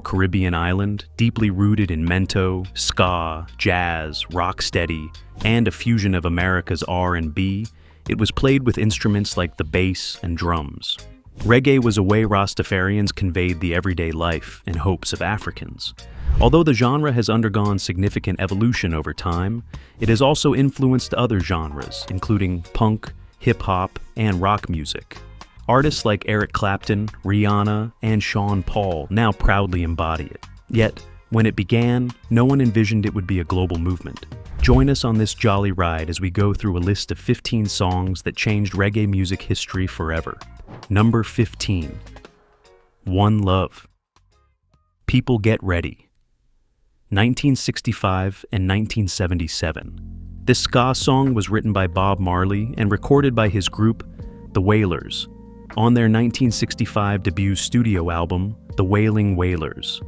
Caribbean island, deeply rooted in mento, ska, jazz, rocksteady, and a fusion of America's R&B, it was played with instruments like the bass and drums. Reggae was a way Rastafarians conveyed the everyday life and hopes of Africans. Although the genre has undergone significant evolution over time, it has also influenced other genres, including punk, hip-hop, and rock music. Artists like Eric Clapton, Rihanna, and Sean Paul now proudly embody it. Yet, when it began, no one envisioned it would be a global movement. Join us on this jolly ride as we go through a list of 15 songs that changed reggae music history forever. Number 15. One Love. People Get Ready. 1965 and 1977. This ska song was written by Bob Marley and recorded by his group, The Wailers, on their 1965 debut studio album, The Wailing Wailers.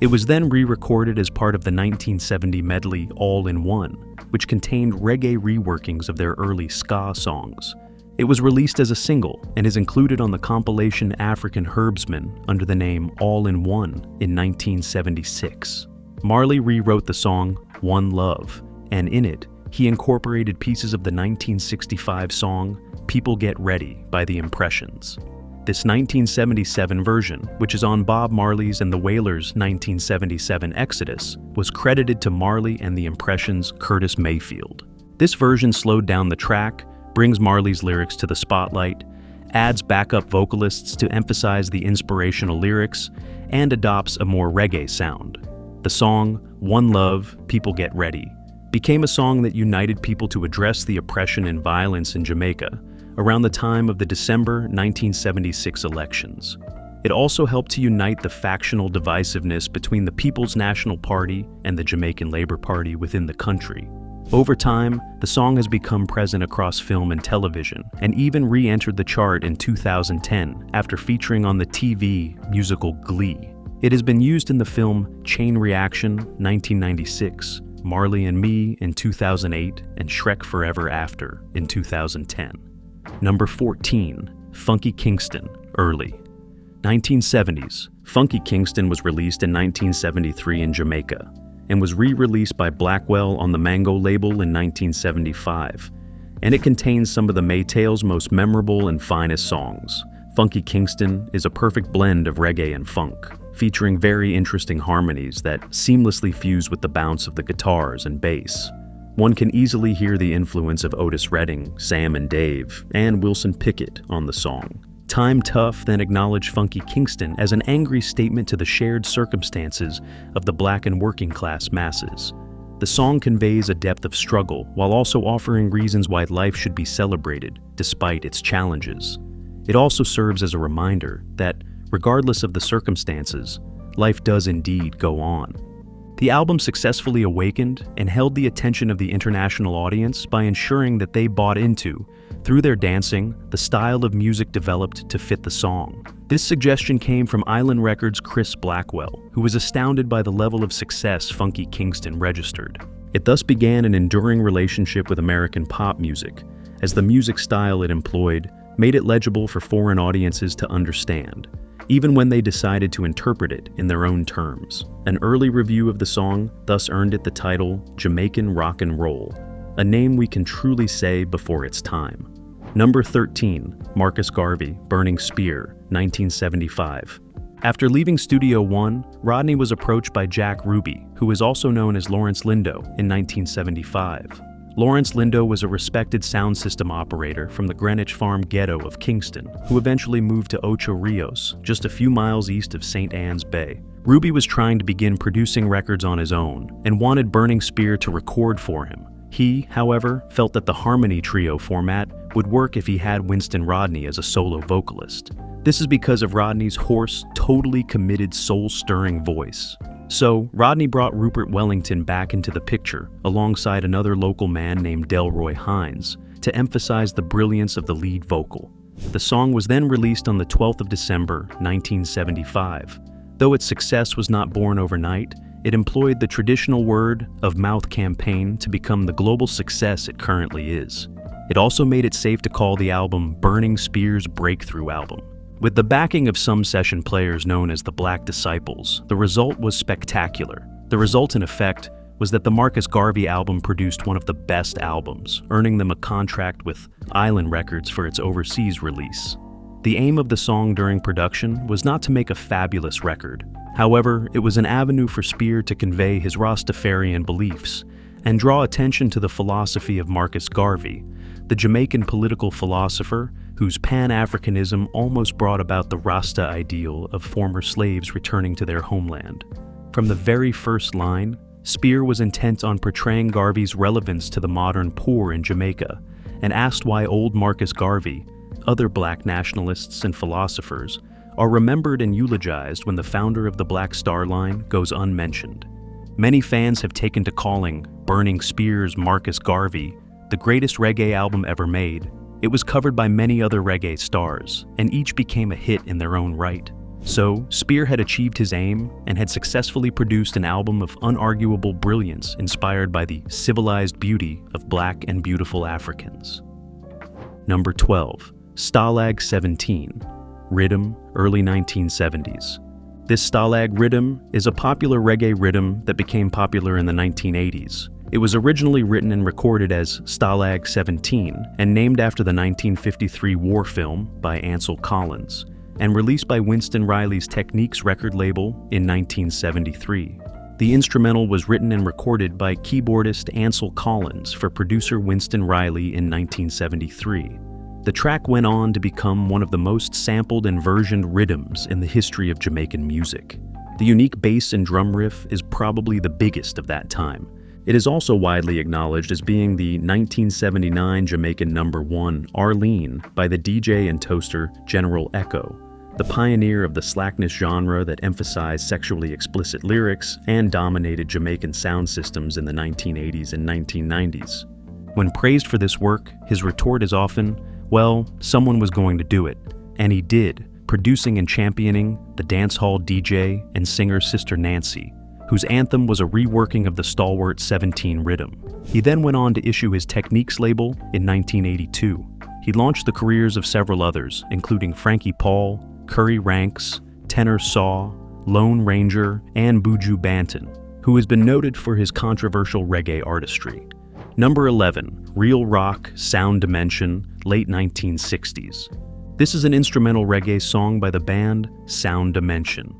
It was then re-recorded as part of the 1970 medley All in One, which contained reggae reworkings of their early ska songs. It was released as a single and is included on the compilation African Herbsman under the name All in One in 1976. Marley rewrote the song One Love, and in it, he incorporated pieces of the 1965 song People Get Ready by The Impressions. This 1977 version, which is on Bob Marley's and the Wailers' 1977 Exodus, was credited to Marley and The Impressions' Curtis Mayfield. This version slowed down the track, brings Marley's lyrics to the spotlight, adds backup vocalists to emphasize the inspirational lyrics, and adopts a more reggae sound. The song, One Love, People Get Ready, became a song that united people to address the oppression and violence in Jamaica around the time of the December 1976 elections. It also helped to unite the factional divisiveness between the People's National Party and the Jamaican Labour Party within the country. Over time, the song has become present across film and television, and even re-entered the chart in 2010 after featuring on the TV musical Glee. It has been used in the film Chain Reaction, 1996, Marley and Me in 2008, and Shrek Forever After in 2010. Number 14. Funky Kingston, Early. 1970s. Funky Kingston was released in 1973 in Jamaica, and was re-released by Blackwell on the Mango label in 1975, and it contains some of the Maytals' most memorable and finest songs. Funky Kingston is a perfect blend of reggae and funk, featuring very interesting harmonies that seamlessly fuse with the bounce of the guitars and bass. One can easily hear the influence of Otis Redding, Sam and Dave, and Wilson Pickett on the song. Time Tough then acknowledged Funky Kingston as an angry statement to the shared circumstances of the black and working class masses. The song conveys a depth of struggle while also offering reasons why life should be celebrated despite its challenges. It also serves as a reminder that, regardless of the circumstances, life does indeed go on. The album successfully awakened and held the attention of the international audience by ensuring that they bought into, through their dancing, the style of music developed to fit the song. This suggestion came from Island Records' Chris Blackwell, who was astounded by the level of success Funky Kingston registered. It thus began an enduring relationship with American pop music, as the music style it employed made it legible for foreign audiences to understand, even when they decided to interpret it in their own terms. An early review of the song thus earned it the title Jamaican Rock and Roll, a name we can truly say before its time. Number 13, Marcus Garvey, Burning Spear, 1975. After leaving Studio One, Rodney was approached by Jack Ruby, who is also known as Lawrence Lindo, in 1975. Lawrence Lindo was a respected sound system operator from the Greenwich Farm ghetto of Kingston, who eventually moved to Ocho Rios, just a few miles east of St. Anne's Bay. Ruby was trying to begin producing records on his own and wanted Burning Spear to record for him. He, however, felt that the harmony trio format would work if he had Winston Rodney as a solo vocalist. This is because of Rodney's hoarse, totally committed, soul-stirring voice. So, Rodney brought Rupert Wellington back into the picture, alongside another local man named Delroy Hines, to emphasize the brilliance of the lead vocal. The song was then released on the 12th of December, 1975. Though its success was not born overnight, it employed the traditional word-of-mouth campaign to become the global success it currently is. It also made it safe to call the album Burning Spear's breakthrough album. With the backing of some session players known as the Black Disciples, the result was spectacular. The result, in effect, was that the Marcus Garvey album produced one of the best albums, earning them a contract with Island Records for its overseas release. The aim of the song during production was not to make a fabulous record. However, it was an avenue for Spear to convey his Rastafarian beliefs and draw attention to the philosophy of Marcus Garvey, the Jamaican political philosopher whose Pan-Africanism almost brought about the Rasta ideal of former slaves returning to their homeland. From the very first line, Spear was intent on portraying Garvey's relevance to the modern poor in Jamaica, and asked why old Marcus Garvey, other black nationalists and philosophers, are remembered and eulogized when the founder of the Black Star Line goes unmentioned. Many fans have taken to calling Burning Spear's Marcus Garvey the greatest reggae album ever made. It was covered by many other reggae stars, and each became a hit in their own right. So, Spear had achieved his aim and had successfully produced an album of unarguable brilliance inspired by the civilized beauty of black and beautiful Africans. Number 12. Stalag 17. Rhythm, early 1970s. This Stalag rhythm is a popular reggae rhythm that became popular in the 1980s. It was originally written and recorded as Stalag 17 and named after the 1953 war film by Ansel Collins, and released by Winston Riley's Techniques record label in 1973. The instrumental was written and recorded by keyboardist Ansel Collins for producer Winston Riley in 1973. The track went on to become one of the most sampled and versioned rhythms in the history of Jamaican music. The unique bass and drum riff is probably the biggest of that time. It is also widely acknowledged as being the 1979 Jamaican #1, Arlene, by the DJ and toaster General Echo, the pioneer of the slackness genre that emphasized sexually explicit lyrics and dominated Jamaican sound systems in the 1980s and 1990s. When praised for this work, his retort is often, well, someone was going to do it, and he did, producing and championing the dancehall DJ and singer Sister Nancy, whose anthem was a reworking of the stalwart 17 rhythm. He then went on to issue his Techniques label in 1982. He launched the careers of several others, including Frankie Paul, Curry Ranks, Tenor Saw, Lone Ranger, and Buju Banton, who has been noted for his controversial reggae artistry. Number 11, Real Rock, Sound Dimension, late 1960s. This is an instrumental reggae song by the band Sound Dimension.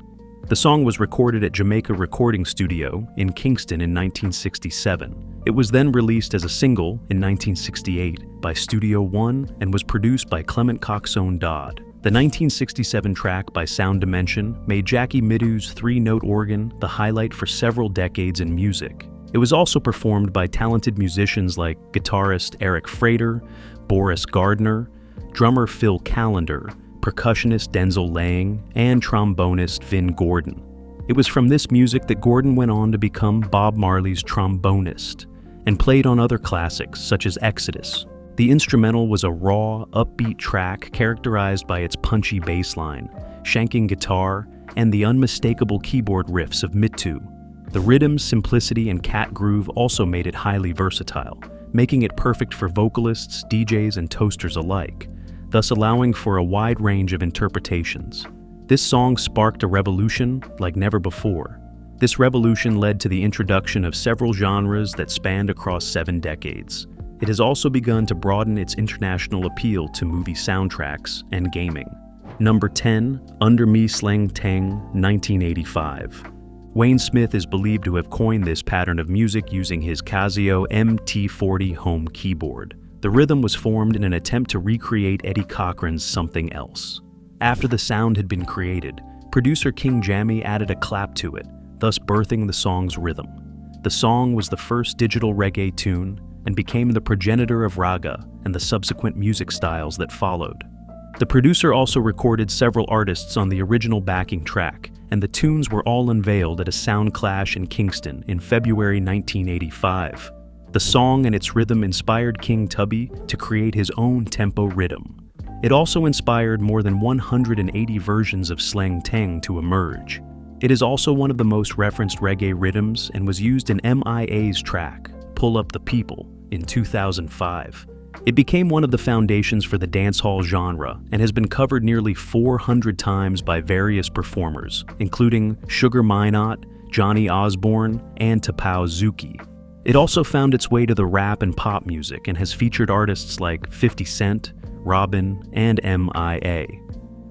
The song was recorded at Jamaica Recording Studio in Kingston in 1967. It was then released as a single in 1968 by Studio One and was produced by Clement Coxone Dodd. The 1967 track by Sound Dimension made Jackie Middu's 3-note organ the highlight for several decades in music. It was also performed by talented musicians like guitarist Eric Frater, Boris Gardner, drummer Phil Callender, percussionist Denzel Lang, and trombonist Vin Gordon. It was from this music that Gordon went on to become Bob Marley's trombonist, and played on other classics such as Exodus. The instrumental was a raw, upbeat track characterized by its punchy bass line, shanking guitar, and the unmistakable keyboard riffs of Mitu. The rhythm's simplicity and cat groove also made it highly versatile, making it perfect for vocalists, DJs, and toasters alike, thus allowing for a wide range of interpretations. This song sparked a revolution like never before. This revolution led to the introduction of several genres that spanned across 7 decades. It has also begun to broaden its international appeal to movie soundtracks and gaming. Number 10, Under Me Slang Tang, 1985. Wayne Smith is believed to have coined this pattern of music using his Casio MT40 home keyboard. The rhythm was formed in an attempt to recreate Eddie Cochran's Something Else. After the sound had been created, producer King Jammy added a clap to it, thus birthing the song's rhythm. The song was the first digital reggae tune and became the progenitor of raga and the subsequent music styles that followed. The producer also recorded several artists on the original backing track, and the tunes were all unveiled at a sound clash in Kingston in February 1985. The song and its rhythm inspired King Tubby to create his own tempo rhythm. It also inspired more than 180 versions of Slang Tang to emerge. It is also one of the most referenced reggae rhythms and was used in MIA's track, Pull Up the People, in 2005. It became one of the foundations for the dancehall genre and has been covered nearly 400 times by various performers, including Sugar Minott, Johnny Osborne, and Tapao Zuki. It also found its way to the rap and pop music and has featured artists like 50 Cent, Robin, and MIA.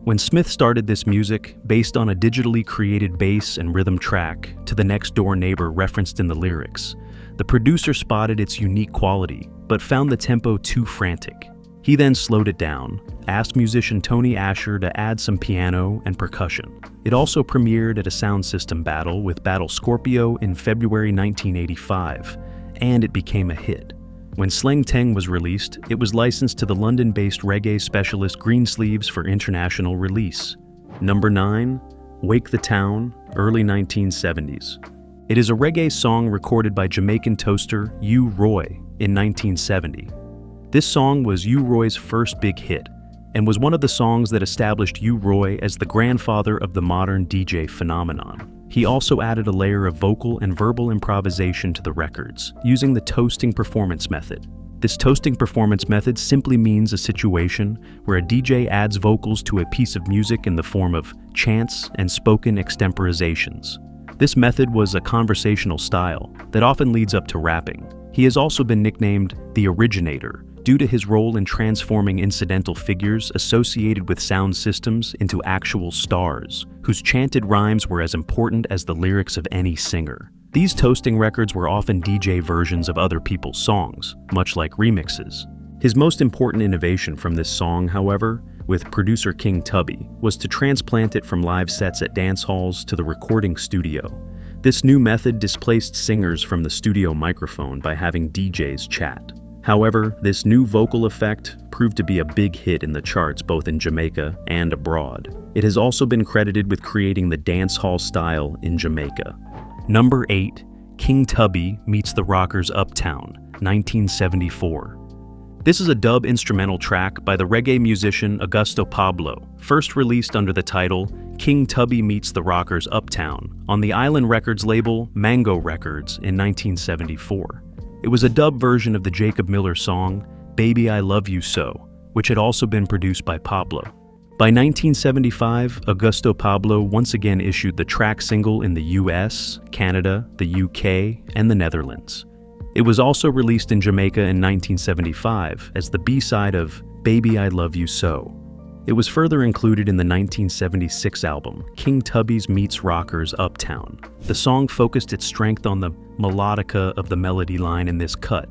When Smith started this music, based on a digitally created bass and rhythm track to the next-door neighbor referenced in the lyrics, the producer spotted its unique quality, but found the tempo too frantic. He then slowed it down, asked musician Tony Asher to add some piano and percussion. It also premiered at a sound system battle with Battle Scorpio in February 1985, and it became a hit. When Slang Teng was released, it was licensed to the London-based reggae specialist Greensleeves for international release. Number 9, Wake the Town, early 1970s. It is a reggae song recorded by Jamaican toaster U. Roy in 1970. This song was U. Roy's first big hit, and was one of the songs that established U. Roy as the grandfather of the modern DJ phenomenon. He also added a layer of vocal and verbal improvisation to the records, using the toasting performance method. This toasting performance method simply means a situation where a DJ adds vocals to a piece of music in the form of chants and spoken extemporizations. This method was a conversational style that often leads up to rapping. He has also been nicknamed the Originator, due to his role in transforming incidental figures associated with sound systems into actual stars, whose chanted rhymes were as important as the lyrics of any singer. These toasting records were often DJ versions of other people's songs, much like remixes. His most important innovation from this song, however, with producer King Tubby, was to transplant it from live sets at dance halls to the recording studio. This new method displaced singers from the studio microphone by having DJs chat. However, this new vocal effect proved to be a big hit in the charts both in Jamaica and abroad. It has also been credited with creating the dance hall style in Jamaica. Number 8, King Tubby Meets the Rockers Uptown, 1974. This is a dub instrumental track by the reggae musician Augusto Pablo, first released under the title King Tubby Meets the Rockers Uptown on the Island Records label Mango Records in 1974. It was a dub version of the Jacob Miller song, Baby I Love You So, which had also been produced by Pablo. By 1975, Augusto Pablo once again issued the track single in the US, Canada, the UK, and the Netherlands. It was also released in Jamaica in 1975 as the B-side of Baby I Love You So. It was further included in the 1976 album, King Tubby's Meets Rockers Uptown. The song focused its strength on the melodica of the melody line in this cut,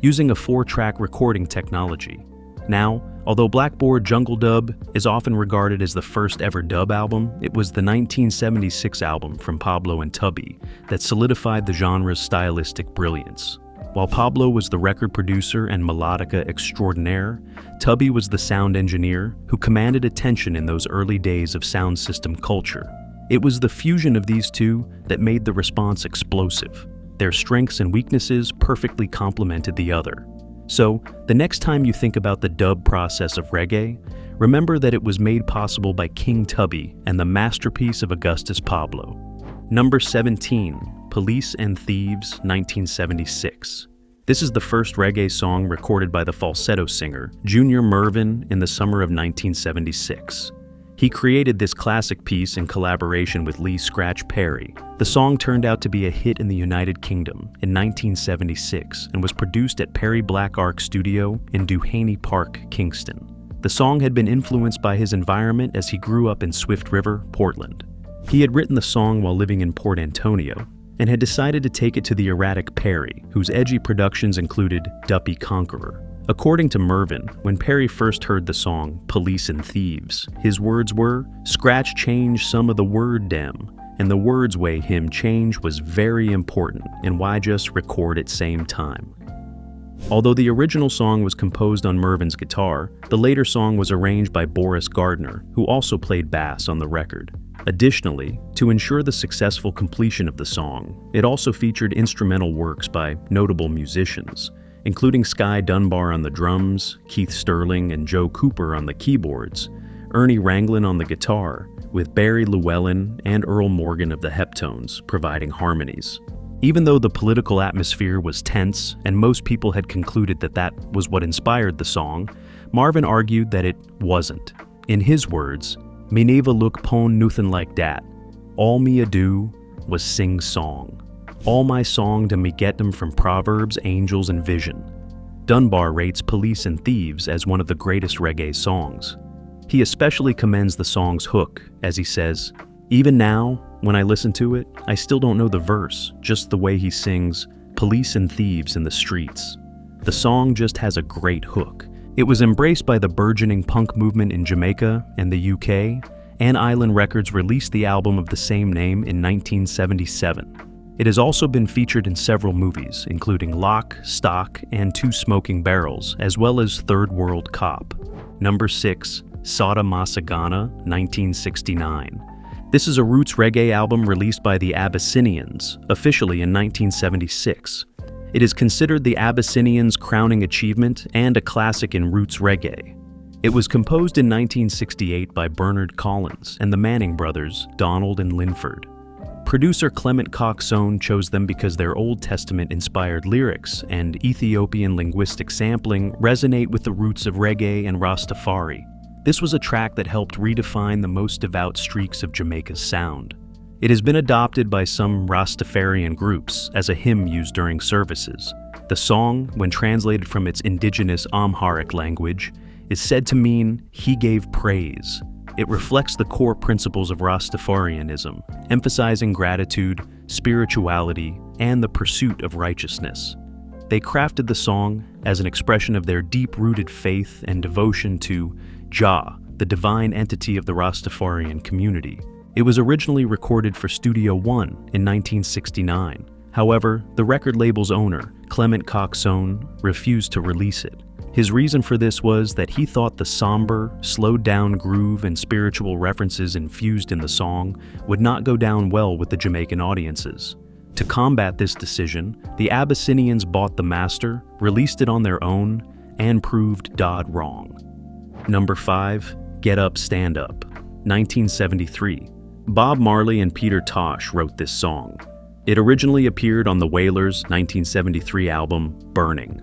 using a 4-track recording technology. Now, although Blackboard Jungle Dub is often regarded as the first ever dub album, it was the 1976 album from Pablo and Tubby that solidified the genre's stylistic brilliance. While Pablo was the record producer and melodica extraordinaire, Tubby was the sound engineer who commanded attention in those early days of sound system culture. It was the fusion of these two that made the response explosive. Their strengths and weaknesses perfectly complemented the other. So, the next time you think about the dub process of reggae, remember that it was made possible by King Tubby and the masterpiece of Augustus Pablo. Number 17, Police and Thieves, 1976. This is the first reggae song recorded by the falsetto singer, Junior Mervin, in the summer of 1976. He created this classic piece in collaboration with Lee Scratch Perry. The song turned out to be a hit in the United Kingdom in 1976 and was produced at Perry Black Ark Studio in Duhaney Park, Kingston. The song had been influenced by his environment as he grew up in Swift River, Portland. He had written the song while living in Port Antonio and had decided to take it to the erratic Perry, whose edgy productions included Duppy Conqueror. According to Mervin, when Perry first heard the song Police and Thieves, his words were, "Scratch change some of the word dem," and the words way him change was very important, and why just record at same time. Although the original song was composed on Mervin's guitar, the later song was arranged by Boris Gardner, who also played bass on the record. Additionally, to ensure the successful completion of the song, it also featured instrumental works by notable musicians, including Sky Dunbar on the drums, Keith Sterling and Joe Cooper on the keyboards, Ernie Ranglin on the guitar, with Barry Llewellyn and Earl Morgan of the Heptones providing harmonies. Even though the political atmosphere was tense and most people had concluded that that was what inspired the song, Marvin argued that it wasn't. In his words, "Me never look pon nothin' like dat. All me a do was sing song. All my song to me get them from Proverbs, angels, and vision." Dunbar rates Police and Thieves as one of the greatest reggae songs. He especially commends the song's hook, as he says, "Even now, when I listen to it, I still don't know the verse, just the way he sings, 'Police and thieves in the streets.' The song just has a great hook." It was embraced by the burgeoning punk movement in Jamaica and the UK, and Island Records released the album of the same name in 1977. It has also been featured in several movies, including Lock, Stock, and Two Smoking Barrels, as well as Third World Cop. Number 6, Sada Masagana, 1969. This is a roots reggae album released by the Abyssinians, officially in 1976. It is considered the Abyssinians' crowning achievement and a classic in roots reggae. It was composed in 1968 by Bernard Collins and the Manning brothers, Donald and Linford. Producer Clement Coxone chose them because their Old Testament-inspired lyrics and Ethiopian linguistic sampling resonate with the roots of reggae and Rastafari. This was a track that helped redefine the most devout streaks of Jamaica's sound. It has been adopted by some Rastafarian groups as a hymn used during services. The song, when translated from its indigenous Amharic language, is said to mean, "He gave praise." It reflects the core principles of Rastafarianism, emphasizing gratitude, spirituality, and the pursuit of righteousness. They crafted the song as an expression of their deep-rooted faith and devotion to Jah, the divine entity of the Rastafarian community. It was originally recorded for Studio One in 1969. However, the record label's owner, Clement Coxone, refused to release it. His reason for this was that he thought the somber, slowed-down groove and spiritual references infused in the song would not go down well with the Jamaican audiences. To combat this decision, the Abyssinians bought the master, released it on their own, and proved Dodd wrong. Number 5, Get Up, Stand Up, 1973. Bob Marley and Peter Tosh wrote this song. It originally appeared on the Wailers' 1973 album, Burning.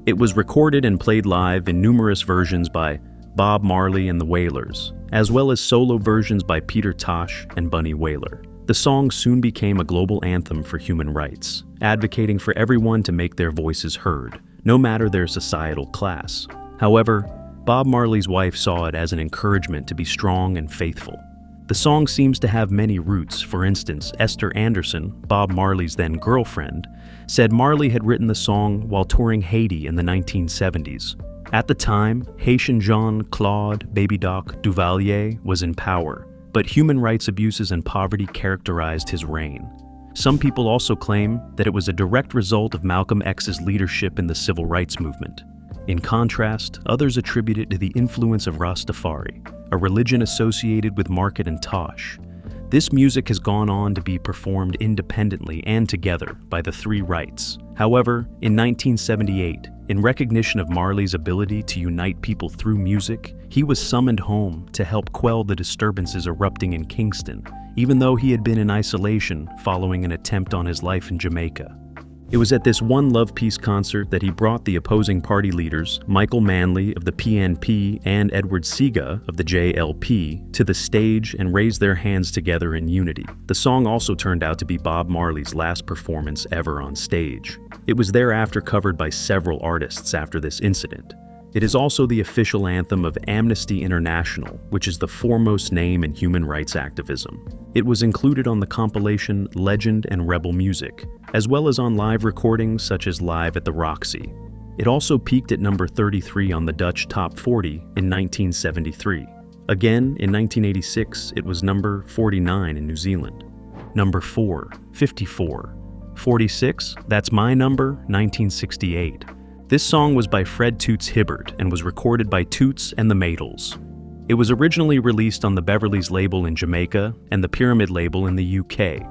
It was recorded and played live in numerous versions by Bob Marley and the Wailers, as well as solo versions by Peter Tosh and Bunny Wailer. The song soon became a global anthem for human rights, advocating for everyone to make their voices heard, no matter their societal class. However, Bob Marley's wife saw it as an encouragement to be strong and faithful. The song seems to have many roots. For instance, Esther Anderson, Bob Marley's then girlfriend, said Marley had written the song while touring Haiti in the 1970s. At the time, Haitian Jean-Claude Baby Doc Duvalier was in power, but human rights abuses and poverty characterized his reign. Some people also claim that it was a direct result of Malcolm X's leadership in the civil rights movement. In contrast, others attribute it to the influence of Rastafari, a religion associated with Market and Tosh. This music has gone on to be performed independently and together by the Three Rights. However, in 1978, in recognition of Marley's ability to unite people through music, he was summoned home to help quell the disturbances erupting in Kingston, even though he had been in isolation following an attempt on his life in Jamaica. It was at this One Love Peace concert that he brought the opposing party leaders, Michael Manley of the PNP and Edward Seaga of the JLP, to the stage and raised their hands together in unity. The song also turned out to be Bob Marley's last performance ever on stage. It was thereafter covered by several artists after this incident. It is also the official anthem of Amnesty International, which is the foremost name in human rights activism. It was included on the compilation Legend and Rebel Music, as well as on live recordings such as Live at the Roxy. It also peaked at number 33 on the Dutch Top 40 in 1973. Again, in 1986, it was number 49 in New Zealand. Number 4, 54. 46, that's my number, 1968. This song was by Fred Toots Hibbert and was recorded by Toots and the Maidles. It was originally released on the Beverly's label in Jamaica and the Pyramid label in the UK.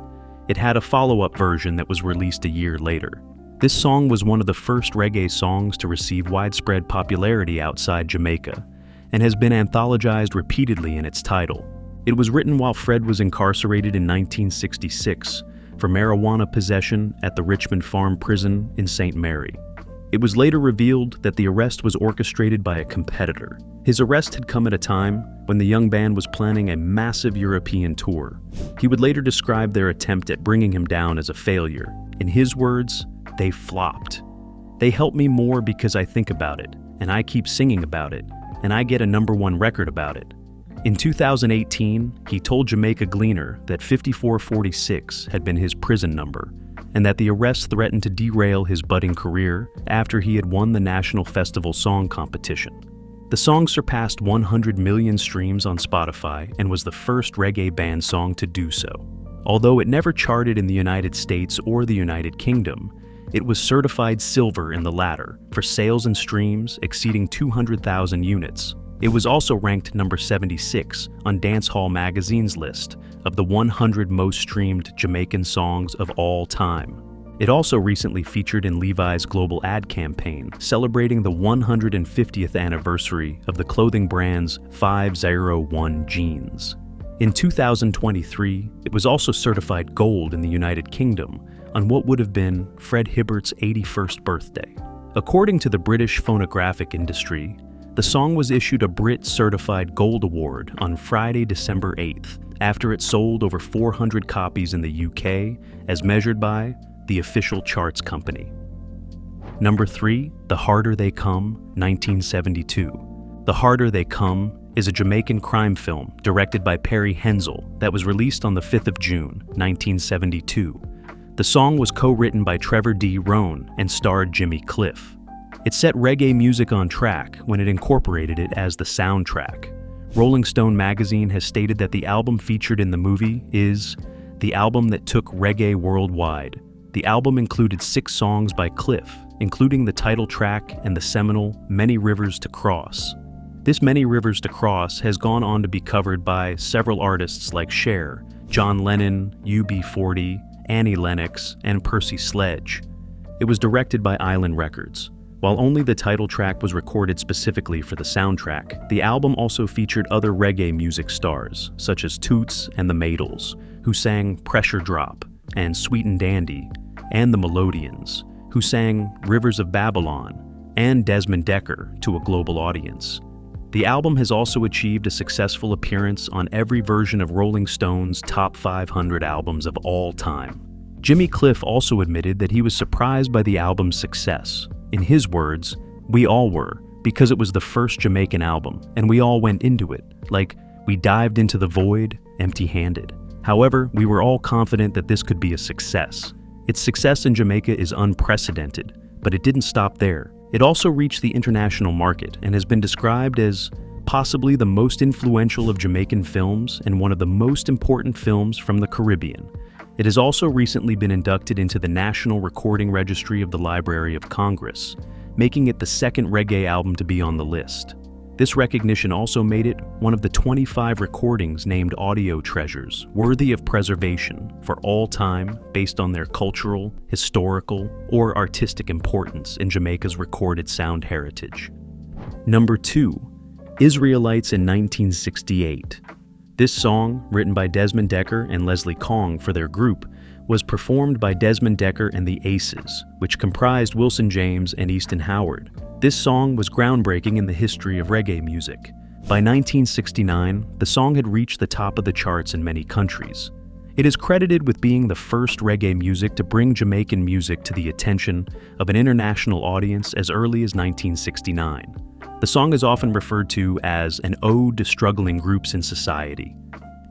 It had a follow-up version that was released a year later. This song was one of the first reggae songs to receive widespread popularity outside Jamaica and has been anthologized repeatedly in its title. It was written while Fred was incarcerated in 1966, for marijuana possession at the Richmond Farm Prison in St. Mary. It was later revealed that the arrest was orchestrated by a competitor. His arrest had come at a time when the young band was planning a massive European tour. He would later describe their attempt at bringing him down as a failure. In his words, "They flopped. They help me more because I think about it, and I keep singing about it, and I get a #1 record about it." In 2018, he told Jamaica Gleaner that 5446 had been his prison number, and that the arrest threatened to derail his budding career after he had won the National Festival Song Competition. The song surpassed 100 million streams on Spotify and was the first reggae band song to do so. Although it never charted in the United States or the United Kingdom, it was certified silver in the latter for sales and streams exceeding 200,000 units. It was also ranked number 76 on Dancehall Magazine's list of the 100 most streamed Jamaican songs of all time. It also recently featured in Levi's global ad campaign, celebrating the 150th anniversary of the clothing brand's 501 jeans. In 2023, it was also certified gold in the United Kingdom on what would have been Fred Hibbert's 81st birthday. According to the British phonographic industry, the song was issued a Brit Certified Gold Award on Friday, December 8th, after it sold over 400 copies in the UK, as measured by the official charts company. Number 3, The Harder They Come, 1972. The Harder They Come is a Jamaican crime film directed by Perry Hensel that was released on the 5th of June, 1972. The song was co-written by Trevor D. Rohn and starred Jimmy Cliff. It set reggae music on track when it incorporated it as the soundtrack. Rolling Stone magazine has stated that the album featured in the movie is the album that took reggae worldwide. The album included 6 songs by Cliff, including the title track and the seminal Many Rivers to Cross. This Many Rivers to Cross has gone on to be covered by several artists like Cher, John Lennon, UB40, Annie Lennox, and Percy Sledge. It was directed by Island Records. While only the title track was recorded specifically for the soundtrack, the album also featured other reggae music stars, such as Toots and the Maidles, who sang Pressure Drop and Sweet and Dandy, and the Melodians, who sang Rivers of Babylon, and Desmond Dekker to a global audience. The album has also achieved a successful appearance on every version of Rolling Stone's top 500 albums of all time. Jimmy Cliff also admitted that he was surprised by the album's success. In his words, "We all were, because it was the first Jamaican album, and we all went into it, like we dived into the void empty-handed. However, we were all confident that this could be a success. Its success in Jamaica is unprecedented, but it didn't stop there. It also reached the international market and has been described as possibly the most influential of Jamaican films and one of the most important films from the Caribbean. It has also recently been inducted into the National Recording Registry of the Library of Congress, making it the second reggae album to be on the list. This recognition also made it one of the 25 recordings named Audio Treasures, worthy of preservation for all time based on their cultural, historical, or artistic importance in Jamaica's recorded sound heritage. Number 2, Israelites in 1968. This song, written by Desmond Dekker and Leslie Kong for their group, was performed by Desmond Dekker and the Aces, which comprised Wilson James and Easton Howard. This song was groundbreaking in the history of reggae music. By 1969, the song had reached the top of the charts in many countries. It is credited with being the first reggae music to bring Jamaican music to the attention of an international audience as early as 1969. The song is often referred to as an ode to struggling groups in society.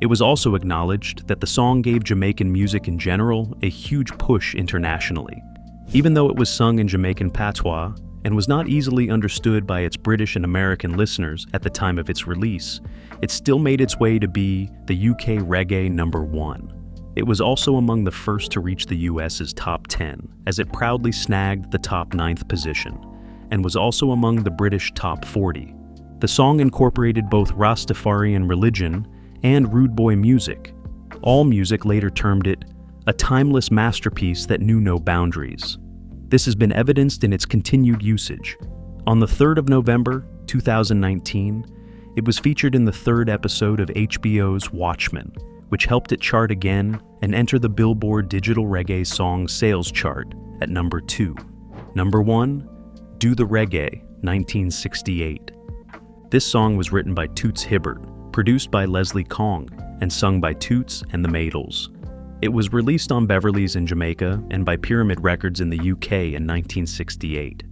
It was also acknowledged that the song gave Jamaican music in general a huge push internationally. Even though it was sung in Jamaican patois and was not easily understood by its British and American listeners at the time of its release, it still made its way to be the UK reggae #1. It was also among the first to reach the US's top 10, as it proudly snagged the top 9th position, and was also among the British top 40. The song incorporated both Rastafarian religion and rude boy music. AllMusic later termed it a timeless masterpiece that knew no boundaries. This has been evidenced in its continued usage. On the 3rd of November, 2019, it was featured in the 3rd episode of HBO's Watchmen, which helped it chart again and enter the Billboard Digital Reggae Song Sales Chart at number 2. Number 1, Do the Reggae, 1968. This song was written by Toots Hibbert, produced by Leslie Kong, and sung by Toots and the Maidles. It was released on Beverly's in Jamaica and by Pyramid Records in the UK in 1968.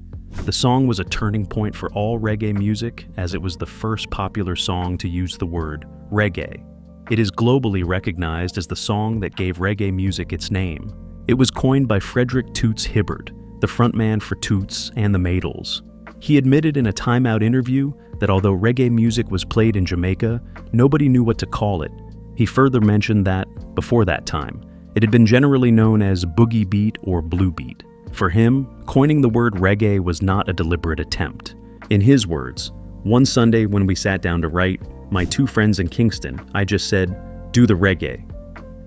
The song was a turning point for all reggae music, as it was the first popular song to use the word reggae. It is globally recognized as the song that gave reggae music its name. It was coined by Frederick Toots Hibbert, the frontman for Toots and the Maidles. He admitted in a Time Out interview that although reggae music was played in Jamaica, nobody knew what to call it. He further mentioned that, before that time, it had been generally known as boogie beat or blue beat. For him, coining the word reggae was not a deliberate attempt. In his words, "One Sunday when we sat down to write, my 2 friends in Kingston, I just said, 'Do the reggae.'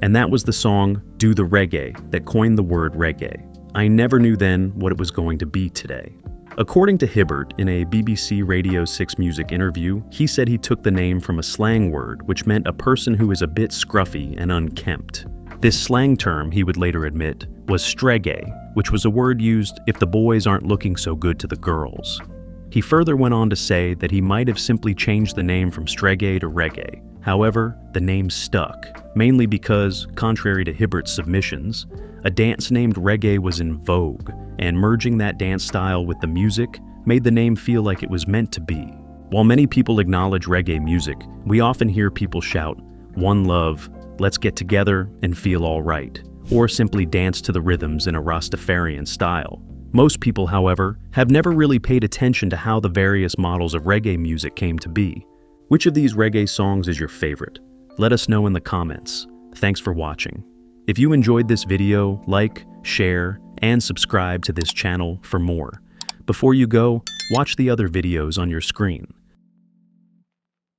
And that was the song, 'Do the Reggae,' that coined the word reggae. I never knew then what it was going to be today." According to Hibbert, in a BBC Radio 6 Music interview, he said he took the name from a slang word which meant a person who is a bit scruffy and unkempt. This slang term, he would later admit, was streggae, which was a word used if the boys aren't looking so good to the girls. He further went on to say that he might have simply changed the name from streggae to reggae. However, the name stuck, mainly because, contrary to Hibbert's submissions, a dance named reggae was in vogue, and merging that dance style with the music made the name feel like it was meant to be. While many people acknowledge reggae music, we often hear people shout, "One love, let's get together and feel all right," or simply dance to the rhythms in a Rastafarian style. Most people, however, have never really paid attention to how the various models of reggae music came to be. Which of these reggae songs is your favorite? Let us know in the comments. Thanks for watching. If you enjoyed this video, like, share, and subscribe to this channel for more. Before you go, watch the other videos on your screen.